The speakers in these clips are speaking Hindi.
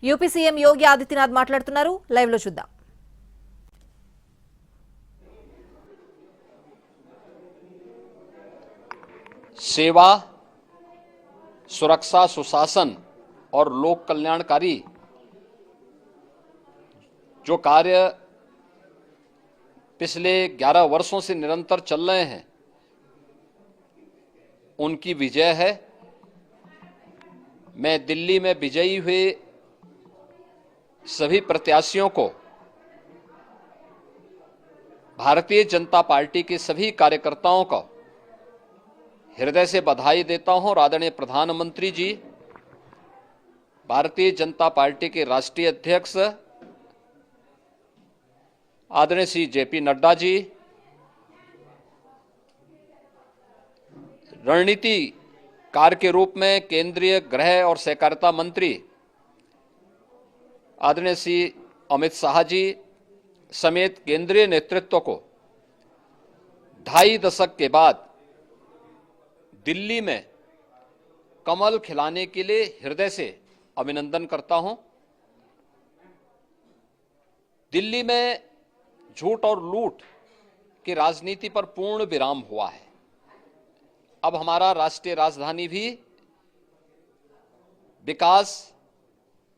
యూపీ సీఎం యోగి ఆదిత్యనాథ్ మాట్లాడుతున్నారు. లైవ్ లో చూద్దాం. सेवा, सुरक्षा, सुशासन और लोक कल्याणकारी जो कार्य पिछले 11 वर्षों से निरंतर चल रहे हैं, उनकी विजय है। मैं दिल्ली में विजयी हुए सभी प्रत्याशियों को, भारतीय जनता पार्टी के सभी कार्यकर्ताओं को हृदय से बधाई देता हूं और आदरणीय प्रधानमंत्री जी, भारतीय जनता पार्टी के राष्ट्रीय अध्यक्ष आदरणीय श्री जेपी नड्डा जी, रणनीतिकार के रूप में केंद्रीय गृह और सहकारिता मंत्री आदरणीय श्री अमित शाह जी समेत केंद्रीय नेतृत्व को 2.5 दशक के बाद दिल्ली में कमल खिलाने के लिए हृदय से अभिनंदन करता हूं। दिल्ली में झूठ और लूट की राजनीति पर पूर्ण विराम हुआ है। अब हमारा राष्ट्रीय राजधानी भी विकास,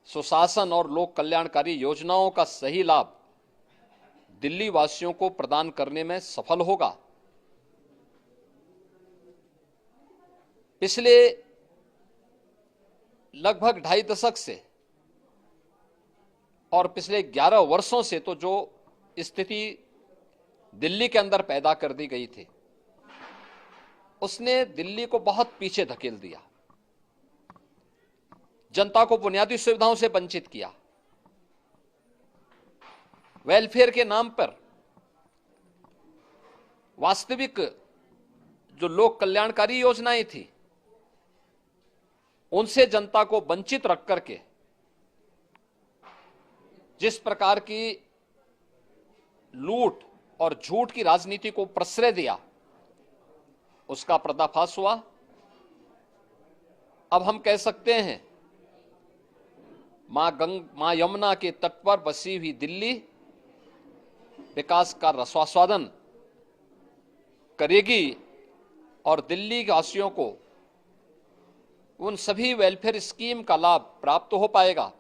सुशासन और लोक कल्याणकारी योजनाओं का सही लाभ दिल्ली वासियों को प्रदान करने में सफल होगा। पिछले लगभग 2.5 दशक से और पिछले 11 वर्षों से तो जो स्थिति दिल्ली के अंदर पैदा कर दी गई थी, उसने दिल्ली को बहुत पीछे धकेल दिया, जनता को बुनियादी सुविधाओं से वंचित किया, वेलफेयर के नाम पर वास्तविक जो लोक कल्याणकारी योजनाएं थी उनसे जनता को वंचित रख करके जिस प्रकार की लूट और झूठ की राजनीति को प्रश्रय दिया, उसका पर्दाफाश हुआ। अब हम कह सकते हैं मां यमुना के तट पर बसी हुई दिल्ली विकास का रसास्वादन करेगी और दिल्ली वासियों को उन सभी वेलफेयर स्कीम का लाभ प्राप्त हो पाएगा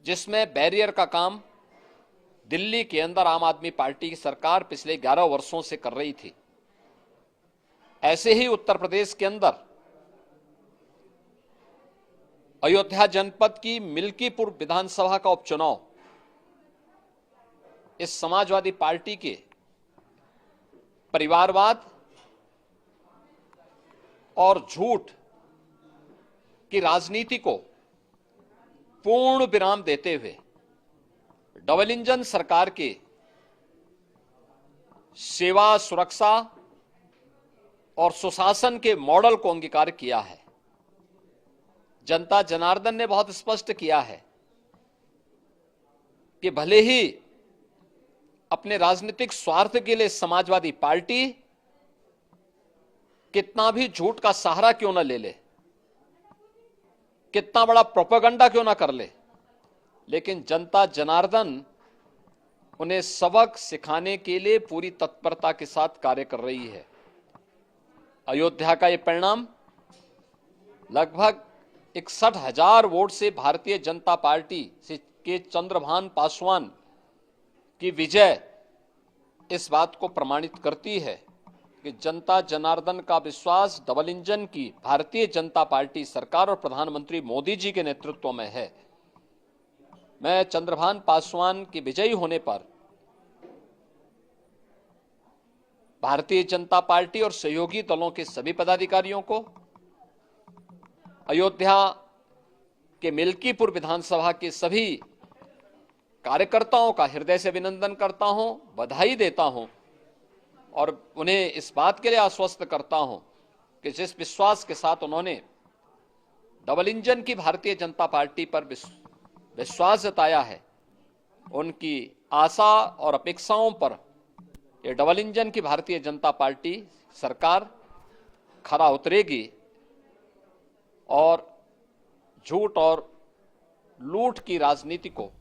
जिसमें बैरियर का काम दिल्ली के अंदर आम आदमी पार्टी की सरकार पिछले 11 वर्षों से कर रही थी। ऐसे ही उत्तर प्रदेश के अंदर अयोध्या जनपद की मिल्कीपुर विधानसभा का उपचुनाव इस समाजवादी पार्टी के परिवारवाद और झूठ की राजनीति को पूर्ण विराम देते हुए डबल इंजन सरकार के सेवा, सुरक्षा और सुशासन के मॉडल को अंगीकार किया है। जनता जनार्दन ने बहुत स्पष्ट किया है कि भले ही अपने राजनीतिक स्वार्थ के लिए समाजवादी पार्टी कितना भी झूठ का सहारा क्यों न ले ले, कितना बड़ा प्रोपेगेंडा क्यों ना कर ले, लेकिन जनता जनार्दन उन्हें सबक सिखाने के लिए पूरी तत्परता के साथ कार्य कर रही है। अयोध्या का यह परिणाम लगभग 61,000 वोट से भारतीय जनता पार्टी के चंद्रभान पासवान की विजय इस बात को प्रमाणित करती है कि जनता जनार्दन का विश्वास डबल इंजन की भारतीय जनता पार्टी सरकार और प्रधानमंत्री मोदी जी के नेतृत्व में है। मैं चंद्रभान पासवान की विजयी होने पर भारतीय जनता पार्टी और सहयोगी दलों के सभी पदाधिकारियों को, अयोध्या के मिल्कीपुर विधानसभा के सभी कार्यकर्ताओं का हृदय से अभिनंदन करता हूं, बधाई देता हूं और उन्हें इस बात के लिए आश्वस्त करता हूं कि जिस विश्वास के साथ उन्होंने डबल इंजन की भारतीय जनता पार्टी पर विश्वास जताया है, उनकी आशा और अपेक्षाओं पर ये डबल इंजन की भारतीय जनता पार्टी सरकार खरा उतरेगी और झूठ और लूट की राजनीति को